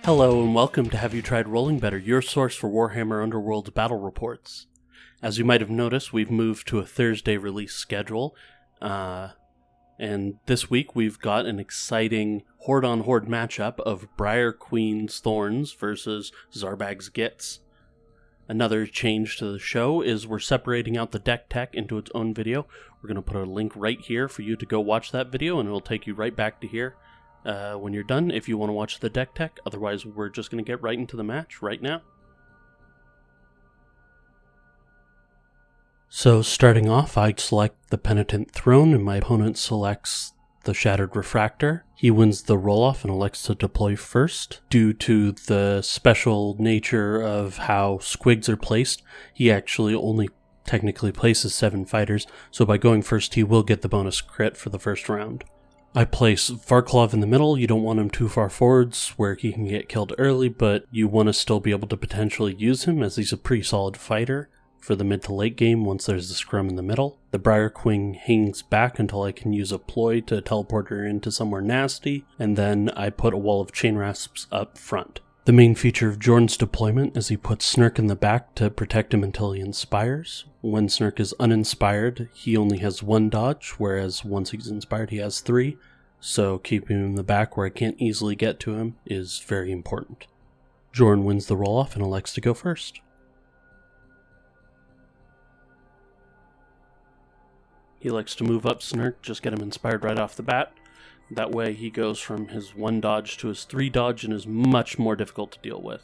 Hello and welcome to Have You Tried Rolling Better, your source for Warhammer Underworlds battle reports. As you might have noticed, we've moved to a Thursday release schedule, and this week we've got an exciting horde-on-horde matchup of Briar Queen's Thorns versus Zarbag's Gitz. Another change to the show is we're separating out the Dech Tech into its own video. We're going to put a link right here for you to go watch that video, and it'll take you right back to here. When you're done, if you want to watch the Dech Tech. Otherwise, we're just going to get right into the match right now. So, starting off, I select the Penitent Throne, and my opponent selects the Shattered Refractor. He wins the roll-off and elects to deploy first. Due to the special nature of how squigs are placed, he actually only technically places 7 fighters, so by going first, he will get the bonus crit for the first round. I place Varklov in the middle. You don't want him too far forwards where he can get killed early, but you want to still be able to potentially use him as he's a pretty solid fighter for the mid to late game once there's the scrum in the middle. The Briar Queen hangs back until I can use a ploy to teleport her into somewhere nasty, and then I put a wall of chain rasps up front. The main feature of Jordan's deployment is he puts Snurk in the back to protect him until he inspires. When Snurk is uninspired, he only has 1 dodge, whereas once he's inspired he has 3, so keeping him in the back where I can't easily get to him is very important. Jordan wins the roll-off and elects to go first. He likes to move up Snurk, just get him inspired right off the bat. That way he goes from his 1 dodge to his 3 dodge and is much more difficult to deal with.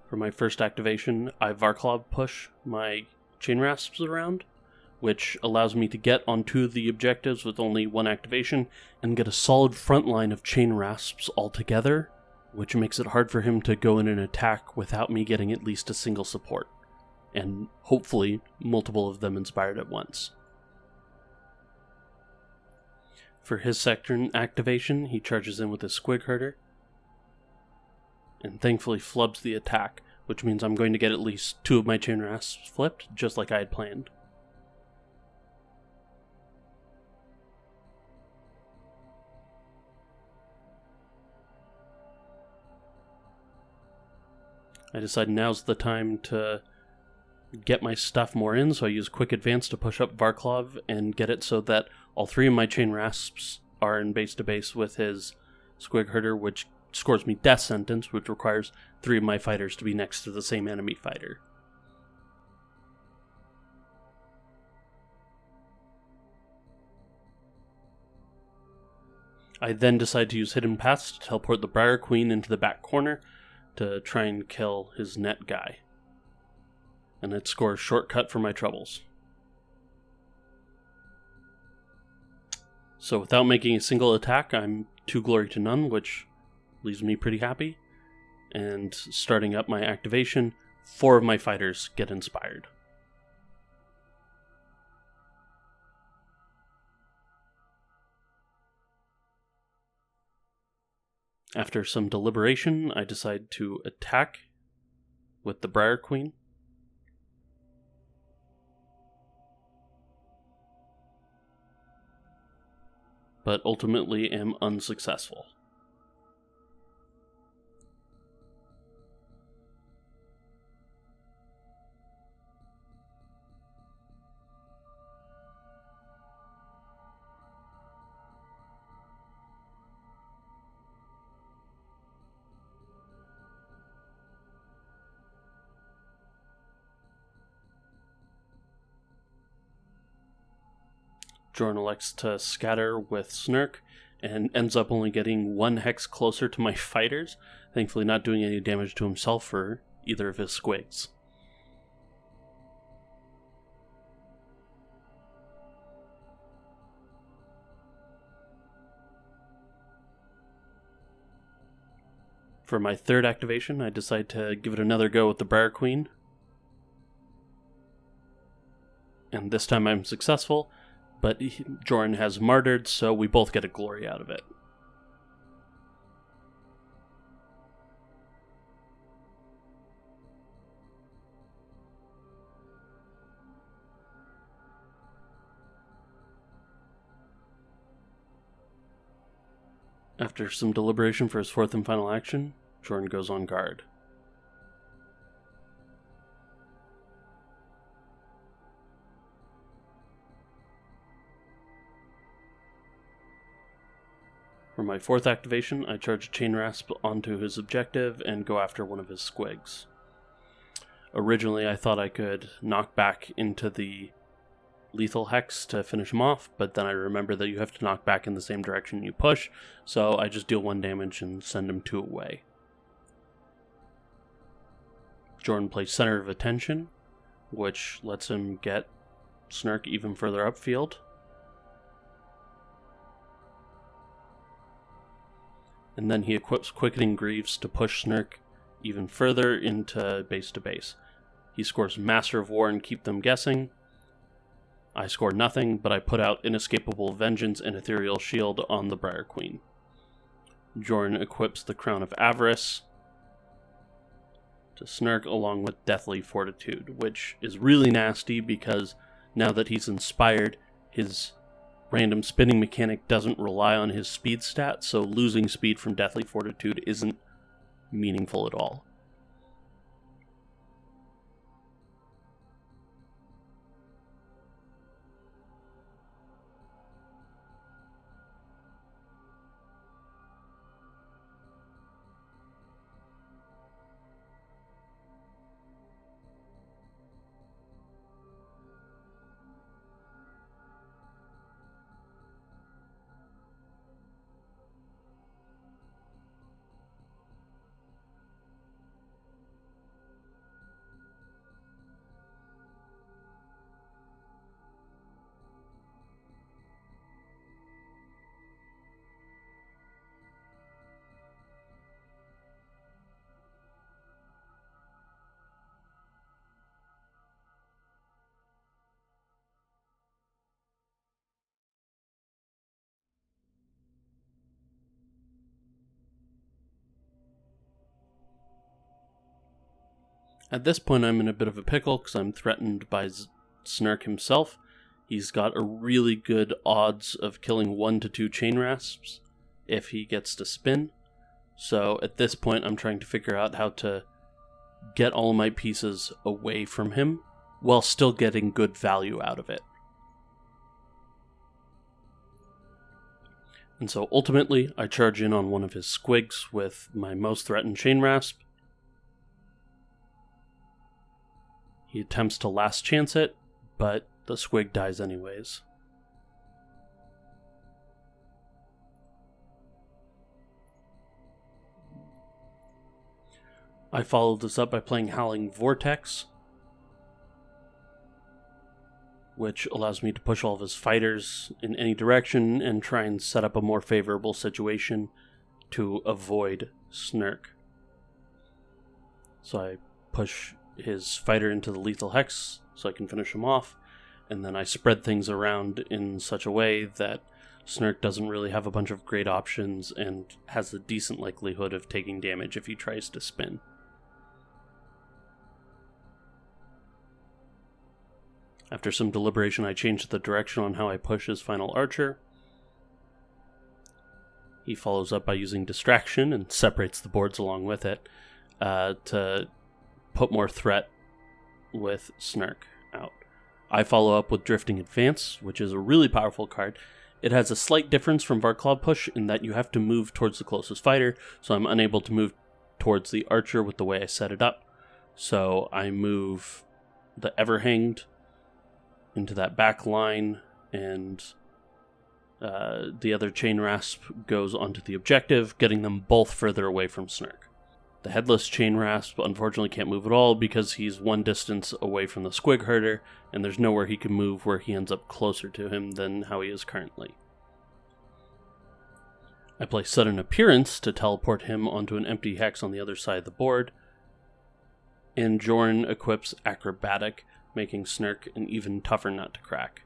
For my first activation, I Varklov push my chain rasps around, which allows me to get on 2 of the objectives with only 1 activation and get a solid front line of chain rasps altogether, which makes it hard for him to go in and attack without me getting at least a single support, and hopefully multiple of them inspired at once. For his sector activation, he charges in with his Squig Herder, and thankfully flubs the attack, which means I'm going to get at least 2 of my chain rasps flipped, just like I had planned. I decide now's the time to get my stuff more in, so I use Quick Advance to push up Varklov and get it so that all 3 of my chain rasps are in base to base with his Squig Herder, which scores me Death Sentence, which requires 3 of my fighters to be next to the same enemy fighter. I then decide to use Hidden Paths to teleport the Briar Queen into the back corner to try and kill his net guy. And it scores Shortcut for my troubles. So without making a single attack, I'm 2 glory to none, which leaves me pretty happy. And starting up my activation, 4 of my fighters get inspired. After some deliberation, I decide to attack with the Briar Queen. But ultimately am unsuccessful. Jordan elects to scatter with Snurk and ends up only getting 1 hex closer to my fighters, thankfully not doing any damage to himself or either of his squigs. For my 3rd activation, I decide to give it another go with the Briar Queen. And this time I'm successful, but Jordan has martyred, so we both get a glory out of it. After some deliberation for his fourth and final action, Jordan goes on guard. For my fourth activation, I charge a Chain Rasp onto his objective and go after one of his squigs. Originally, I thought I could knock back into the lethal hex to finish him off, but then I remember that you have to knock back in the same direction you push, so I just deal 1 damage and send him 2 away. Jordan plays Center of Attention, which lets him get Snurk even further upfield. And then he equips Quickening Greaves to push Snurk even further into base to base. He scores Master of War and keep them guessing. I score nothing, but I put out Inescapable Vengeance and Ethereal Shield on the Briar Queen. Jordan equips the Crown of Avarice to Snurk along with Deathly Fortitude, which is really nasty because now that he's inspired, his random spinning mechanic doesn't rely on his speed stat, so losing speed from Deathly Fortitude isn't meaningful at all. At this point, I'm in a bit of a pickle because I'm threatened by Snurk himself. He's got a really good odds of killing 1 to 2 Chain Rasps if he gets to spin. So at this point, I'm trying to figure out how to get all my pieces away from him while still getting good value out of it. And so ultimately, I charge in on one of his squigs with my most threatened Chain Rasp. He attempts to last chance it, but the squig dies anyways. I followed this up by playing Howling Vortex, which allows me to push all of his fighters in any direction and try and set up a more favorable situation to avoid Snurk. So I push his fighter into the lethal hex so I can finish him off, and then I spread things around in such a way that Snurk doesn't really have a bunch of great options and has a decent likelihood of taking damage if he tries to spin. After some deliberation, I changed the direction on how I push his final archer. He follows up by using Distraction and separates the boards along with it to put more threat with Snurk out. I follow up with Drifting Advance, which is a really powerful card. It has a slight difference from Varclaw Push in that you have to move towards the closest fighter, so I'm unable to move towards the archer with the way I set it up. So I move the Everhanged into that back line, and the other Chain Rasp goes onto the objective, getting them both further away from Snurk. The Headless Chain Rasp unfortunately can't move at all because he's 1 distance away from the Squig Herder, and there's nowhere he can move where he ends up closer to him than how he is currently. I play Sudden Appearance to teleport him onto an empty hex on the other side of the board, and Jorn equips Acrobatic, making Snurk an even tougher nut to crack.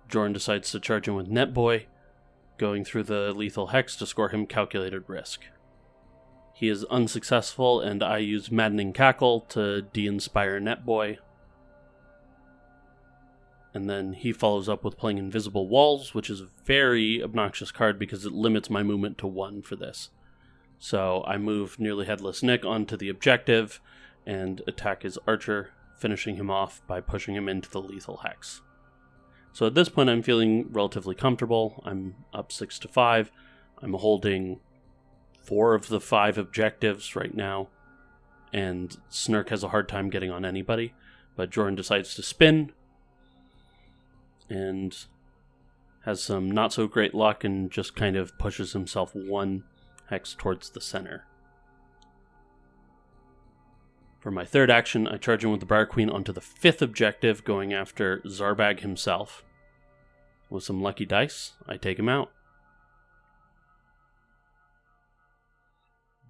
Jorn decides to charge him with Netboy, going through the lethal hex to score him Calculated Risk. He is unsuccessful, and I use Maddening Cackle to de-inspire Netboy. And then he follows up with playing Invisible Walls, which is a very obnoxious card because it limits my movement to 1 for this. So I move Nearly Headless Nick onto the objective and attack his archer, finishing him off by pushing him into the lethal hex. So at this point I'm feeling relatively comfortable. I'm up 6-5. I'm holding 4 of the 5 objectives right now, and Snurk has a hard time getting on anybody, but Jordan decides to spin and has some not so great luck and just kind of pushes himself 1 hex towards the center. For my third action, I charge in with the Briar Queen onto the 5th objective, going after Zarbag himself. With some lucky dice, I take him out.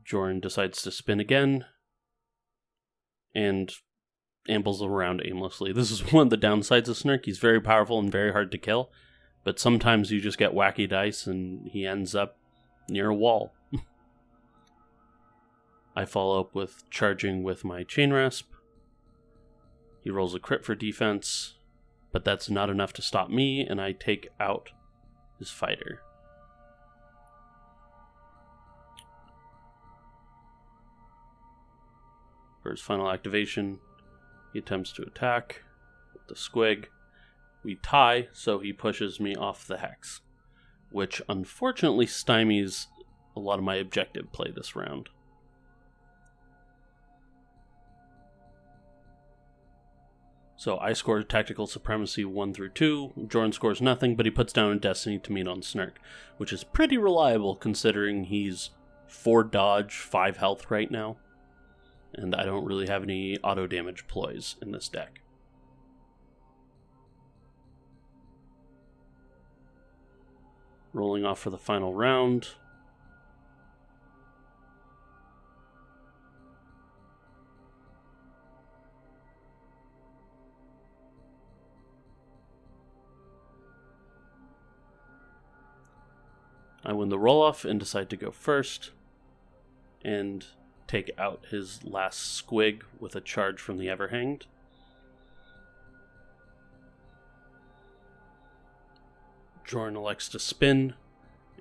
Jordan decides to spin again and ambles around aimlessly. This is one of the downsides of Snurk. He's very powerful and very hard to kill, but sometimes you just get wacky dice and he ends up near a wall. I follow up with charging with my Chain Rasp. He rolls a crit for defense, but that's not enough to stop me, and I take out his fighter. For his final activation, he attempts to attack with the squig. We tie, so he pushes me off the hex, which unfortunately stymies a lot of my objective play this round. So I score Tactical Supremacy 1 through 2. Jordan scores nothing, but he puts down a Destiny to meet on Snurk, which is pretty reliable considering he's 4 dodge, 5 health right now. And I don't really have any auto damage ploys in this deck. Rolling off for the final round. I win the roll-off and decide to go first and take out his last squig with a charge from the Everhanged. Jordan elects to spin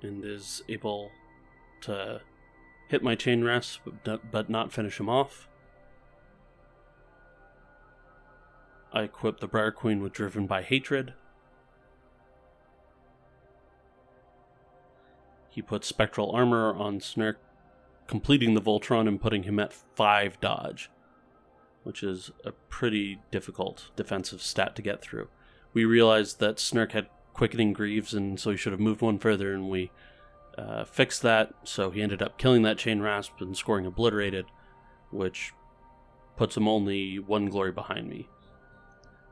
and is able to hit my Chain Rasp but not finish him off. I equip the Briar Queen with Driven by Hatred. He puts Spectral Armor on Snurk, completing the Voltron and putting him at 5 dodge, which is a pretty difficult defensive stat to get through. We realized that Snurk had Quickening Greaves, and so he should have moved 1 further, and we fixed that, so he ended up killing that Chain Rasp and scoring Obliterated, which puts him only 1 glory behind me.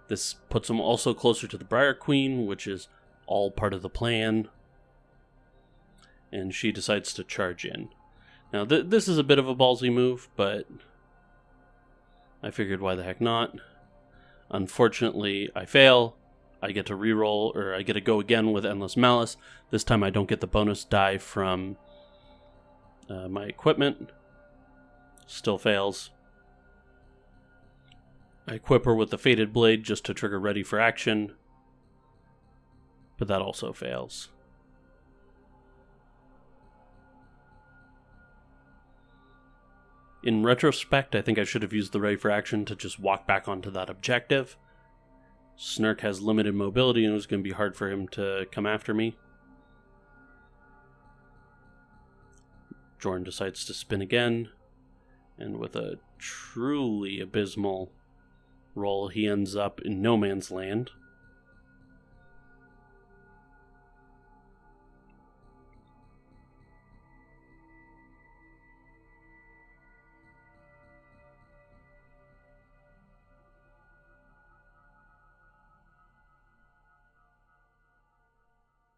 This puts him also closer to the Briar Queen, which is all part of the plan, and she decides to charge in. Now, this is a bit of a ballsy move, but I figured why the heck not. Unfortunately, I fail. I get to reroll, or I get to go again with Endless Malice. This time I don't get the bonus die from my equipment. Still fails. I equip her with the Fated Blade just to trigger Ready for Action, but that also fails. In retrospect, I think I should have used the Ready for Action to just walk back onto that objective. Snurk has limited mobility and it was going to be hard for him to come after me. Jordan decides to spin again, and with a truly abysmal roll, he ends up in no man's land.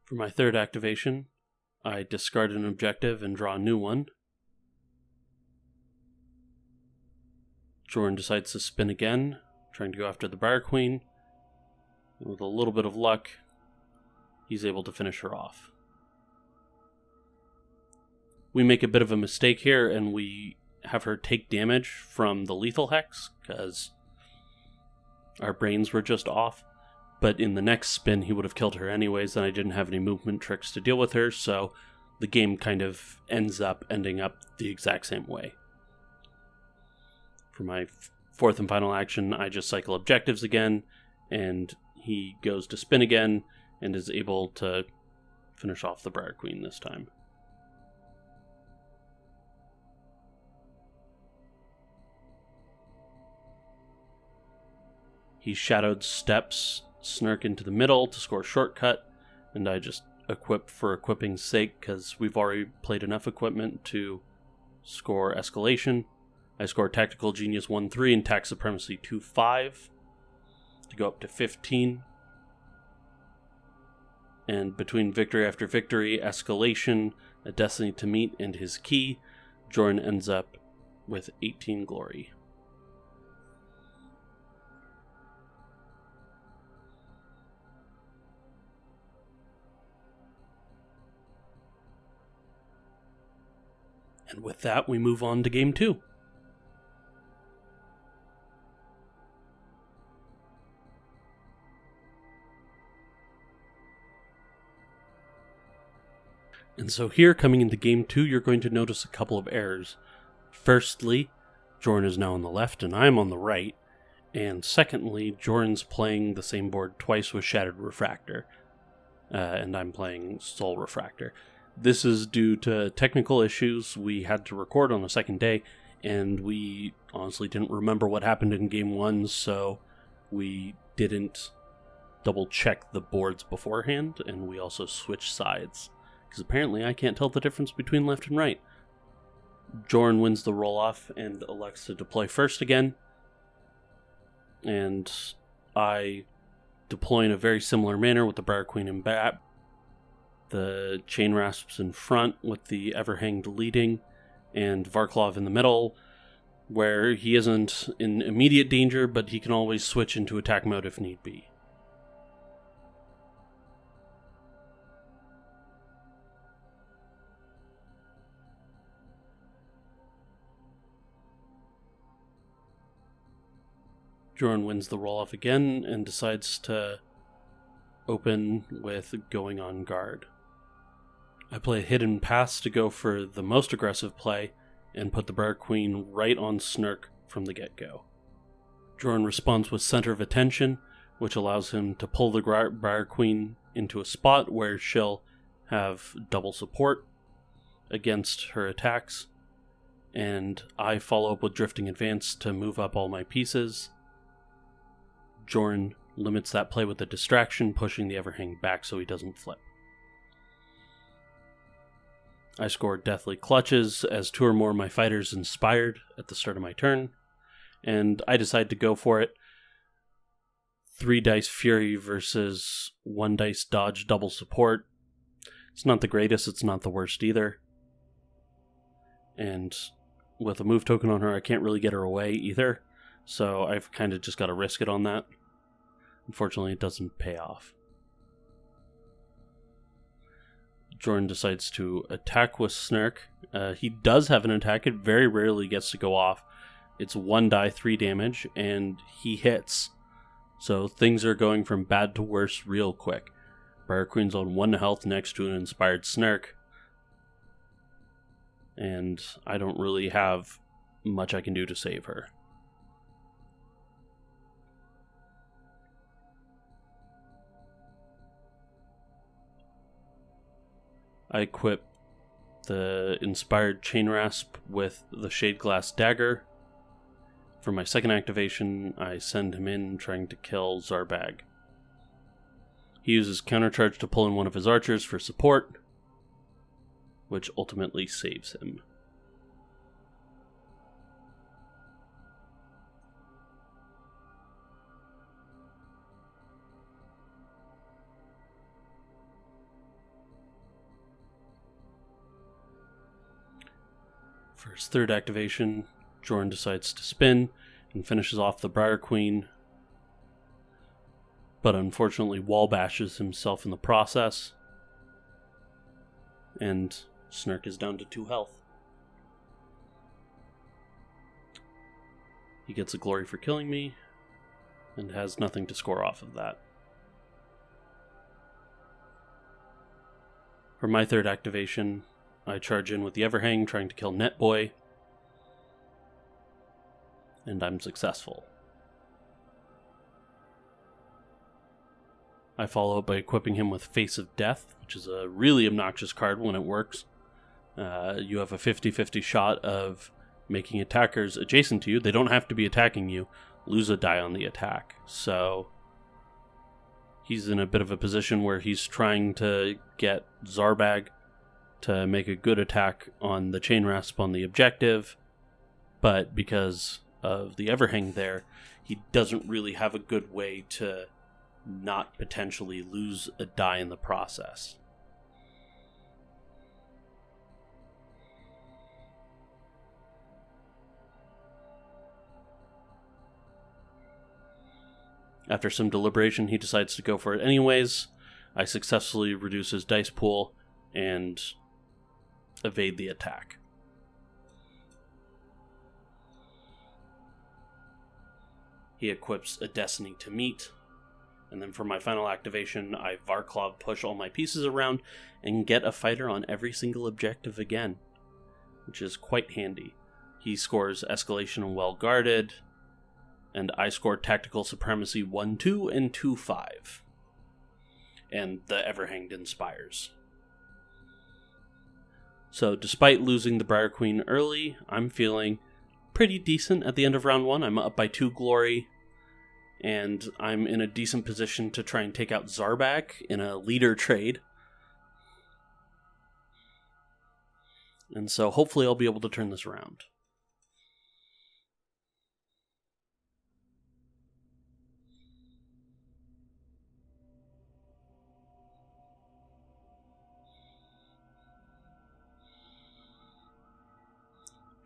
For my third activation, I discard an objective and draw a new one. Jordan decides to spin again, trying to go after the Briar Queen. And with a little bit of luck, he's able to finish her off. We make a bit of a mistake here, and we have her take damage from the lethal hex, because our brains were just off. but in the next spin he would have killed her anyways, and I didn't have any movement tricks to deal with her, so the game kind of ending up the exact same way. For my fourth and final action, I just cycle objectives again, and he goes to spin again, and is able to finish off the Briar Queen this time. He shadowed steps Snurk into the middle to score shortcut, and I just equip for equipping's sake because we've already played enough equipment to score escalation. I score Tactical Genius 1-3 and Tax Supremacy 2-5 to go up to 15. And between victory after victory, escalation, a destiny to meet, and his key, Jorn ends up with 18 glory. And with that, we move on to Game 2. And so here, coming into Game 2, you're going to notice a couple of errors. Firstly, Jorn is now on the left and I'm on the right. And secondly, Jorn's playing the same board twice with Shattered Refractor. And I'm playing Soul Refractor. This is due to technical issues. We had to record on the second day, and we honestly didn't remember what happened in Game 1, so we didn't double check the boards beforehand, and we also switched sides. Because apparently I can't tell the difference between left and right. Jorn wins the roll-off and elects to deploy first again. And I deploy in a very similar manner with the Briar Queen in back. The Chain Rasps in front with the Everhanged leading. And Varklov in the middle, where he isn't in immediate danger, but he can always switch into attack mode if need be. Jorn wins the roll-off again and decides to open with going on guard. I play a Hidden Pass to go for the most aggressive play and put the Briar Queen right on Snurk from the get-go. Jorn responds with Center of Attention, which allows him to pull the Briar Queen into a spot where she'll have double support against her attacks, and I follow up with Drifting Advance to move up all my pieces. Jorn limits that play with a distraction, pushing the Everhang back so he doesn't flip. I score Deathly Clutches as 2 or more of my fighters inspired at the start of my turn, and I decide to go for it. 3 dice Fury versus 1 dice Dodge double support. It's not the greatest, it's not the worst either. And with a move token on her, I can't really get her away either. So I've kind of just got to risk it on that. Unfortunately, it doesn't pay off. Jorn decides to attack with Snurk. He does have an attack. It very rarely gets to go off. It's 1 die, 3 damage, and he hits. So things are going from bad to worse real quick. Briar Queen's on 1 health next to an inspired Snurk. And I don't really have much I can do to save her. I equip the Inspired Chain Rasp with the Shade Glass Dagger. For my second activation, I send him in trying to kill Zarbag. He uses Countercharge to pull in one of his archers for support, which ultimately saves him. For his third activation, Jorn decides to spin and finishes off the Briar Queen, but unfortunately wall bashes himself in the process, and Snurk is down to 2 health. He gets a glory for killing me, and has nothing to score off of that. For my third activation, I charge in with the Everhang, trying to kill Netboy. And I'm successful. I follow up by equipping him with Face of Death, which is a really obnoxious card when it works. You have a 50-50 shot of making attackers adjacent to you, they don't have to be attacking you, lose a die on the attack. So he's in a bit of a position where he's trying to get Zarbag to make a good attack on the Chain Rasp on the objective, but because of the Everhang there, he doesn't really have a good way to not potentially lose a die in the process. After some deliberation, he decides to go for it anyways. I successfully reduce his dice pool and evade the attack. He equips a Destiny to Meet, and then for my final activation, I Varklov push all my pieces around and get a fighter on every single objective again, which is quite handy. He scores Escalation and Well Guarded, and I score Tactical Supremacy 1-2 and 2-5. And the Everhanged Inspires. So despite losing the Briar Queen early, I'm feeling pretty decent at the end of round 1. I'm up by 2 glory, and I'm in a decent position to try and take out Zarbag in a leader trade. And so hopefully I'll be able to turn this around.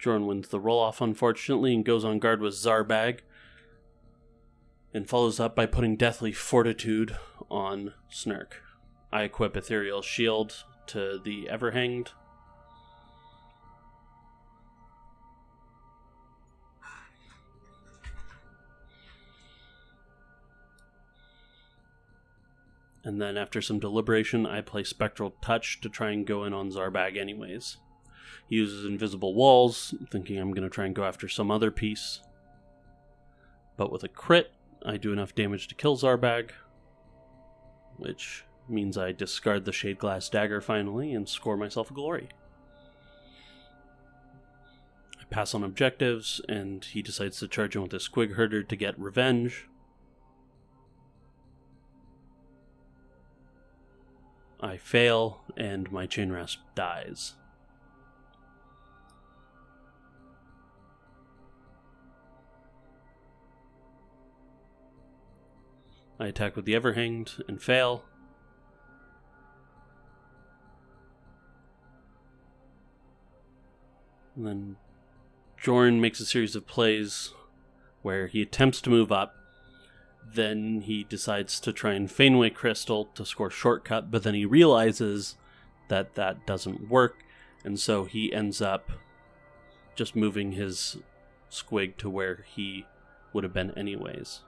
Jorn wins the roll-off, unfortunately, and goes on guard with Zarbag, and follows up by putting Deathly Fortitude on Snurk. I equip Ethereal Shield to the Everhanged. And then after some deliberation, I play Spectral Touch to try and go in on Zarbag anyways. He uses Invisible Walls, thinking I'm going to try and go after some other piece. But with a crit, I do enough damage to kill Zarbag, which means I discard the Shade Glass Dagger finally and score myself a glory. I pass on objectives, and he decides to charge in with a Squig Herder to get revenge. I fail, and my Chain Rasp dies. I attack with the Everhanged and fail. And then Jorn makes a series of plays where he attempts to move up. Then he decides to try and Fenway Crystal to score Shortcut, but then he realizes that that doesn't work, and so he ends up just moving his Squig to where he would have been anyways.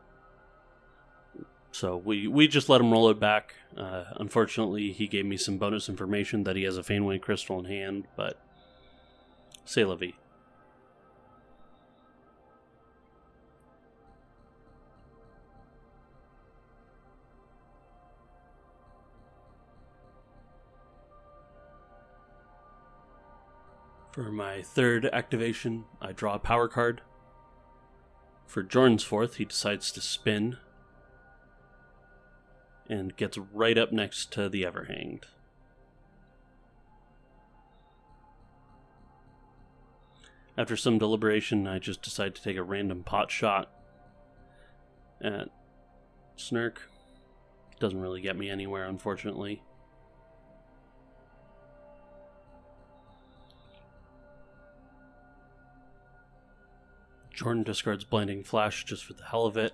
So we just let him roll it back. Unfortunately, he gave me some bonus information that he has a Fenway Crystal in hand, but c'est la vie. For my third activation, I draw a power card. For Jorn's fourth, he decides to spin and gets right up next to the Everhanged. After some deliberation, I just decide to take a random pot shot at Snurk. Doesn't really get me anywhere, unfortunately. Jordan discards Blinding Flash just for the hell of it.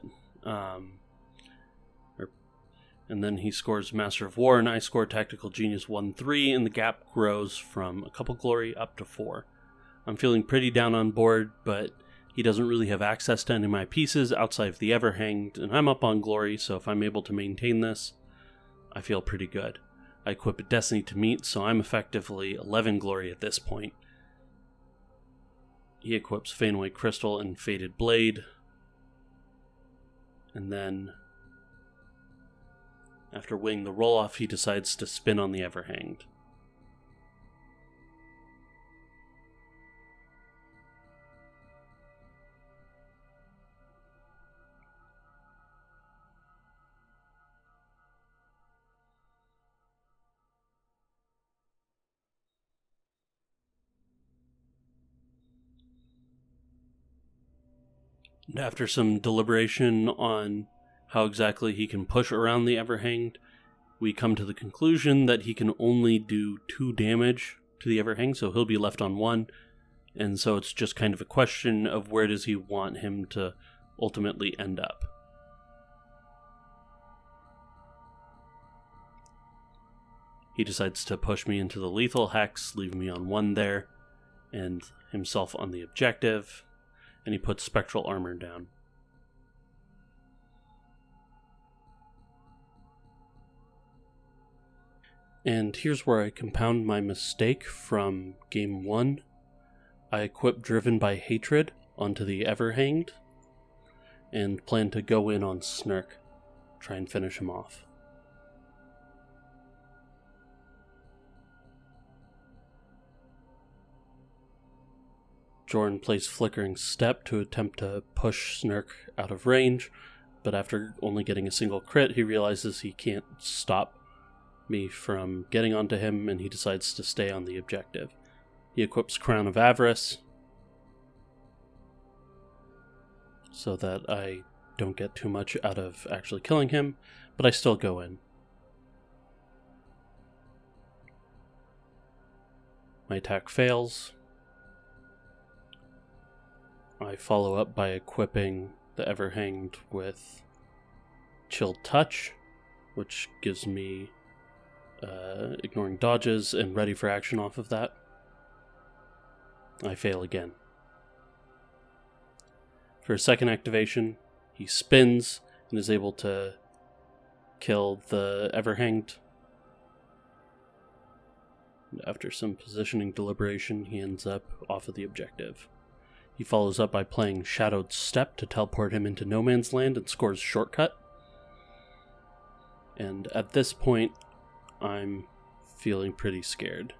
And then he scores Master of War, and I score Tactical Genius 1-3, and the gap grows from a couple glory up to 4. I'm feeling pretty down on board, but he doesn't really have access to any of my pieces outside of the Everhanged, and I'm up on glory, so if I'm able to maintain this, I feel pretty good. I equip a Destiny to meet, so I'm effectively 11 glory at this point. He equips Fainaway Crystal and Faded Blade. And then, after winning the roll-off, he decides to spin on the Everhanged. And after some deliberation on how exactly he can push around the Everhanged, we come to the conclusion that he can only do 2 damage to the Everhanged, so he'll be left on 1, and so it's just kind of a question of where does he want him to ultimately end up. He decides to push me into the lethal hex, leaving me on 1 there, and himself on the objective, and he puts spectral armor down. And here's where I compound my mistake from game 1. I equip Driven by Hatred onto the Everhanged, and plan to go in on Snark, try and finish him off. Jorn plays Flickering Step to attempt to push Snark out of range, but after only getting a single crit, he realizes he can't stop me from getting onto him, and he decides to stay on the objective. He equips Crown of Avarice so that I don't get too much out of actually killing him, but I still go in. My attack fails. I follow up by equipping the Everhanged with Chill Touch, which gives me ignoring dodges and ready for action off of that. I fail again. For a second activation, he spins and is able to kill the Everhanged. After some positioning deliberation, he ends up off of the objective. He follows up by playing Shadowed Step to teleport him into No Man's Land and scores Shortcut. And at this point, I'm feeling pretty scared.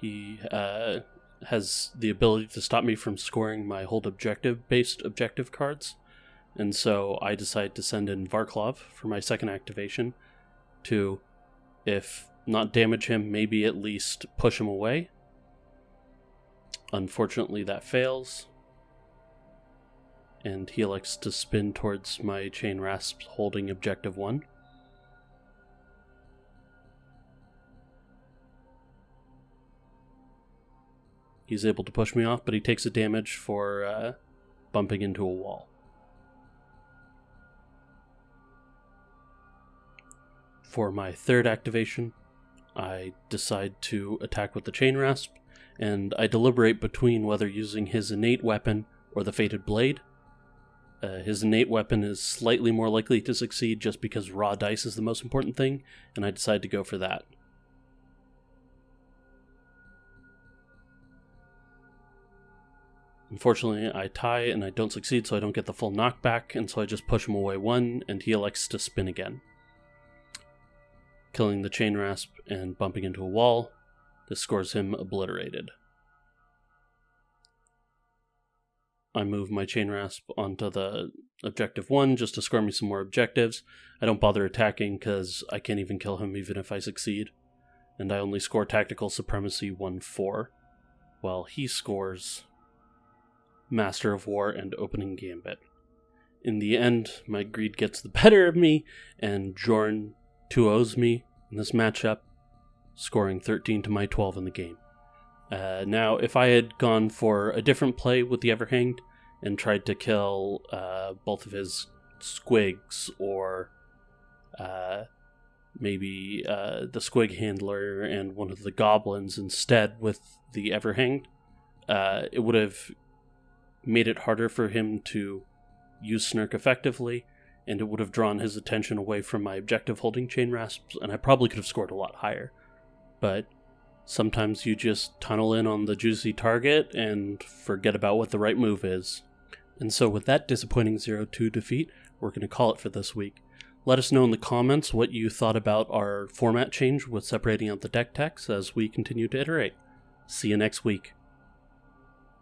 He has the ability to stop me from scoring my hold objective-based objective cards, and so I decide to send in Varklov for my second activation to, if not damage him, maybe at least push him away. Unfortunately, that fails, and he elects to spin towards my Chain Rasp holding Objective 1. He's able to push me off, but he takes a damage for bumping into a wall. For my third activation, I decide to attack with the Chain Rasp, and I deliberate between whether using his innate weapon or the Fated Blade. His innate weapon is slightly more likely to succeed just because raw dice is the most important thing, and I decide to go for that. Unfortunately, I tie and I don't succeed, so I don't get the full knockback, and so I just push him away 1, and he elects to spin again. Killing the Chain Rasp and bumping into a wall, this scores him obliterated. I move my Chain Rasp onto the Objective 1 just to score me some more objectives. I don't bother attacking because I can't even kill him even if I succeed. And I only score Tactical Supremacy 1-4, while he scores Master of War and Opening Gambit. In the end, my greed gets the better of me, and Jorn 2-0s me in this matchup, scoring 13 to my 12 in the game. Now, if I had gone for a different play with the Everhanged and tried to kill both of his squigs, or maybe the squig handler and one of the goblins instead with the Everhanged, it would have made it harder for him to use Snark effectively, and it would have drawn his attention away from my objective holding chain rasps, and I probably could have scored a lot higher. But sometimes you just tunnel in on the juicy target and forget about what the right move is. And so with that disappointing 0-2 defeat, we're going to call it for this week. Let us know in the comments what you thought about our format change with separating out the Dech Techs as we continue to iterate. See you next week.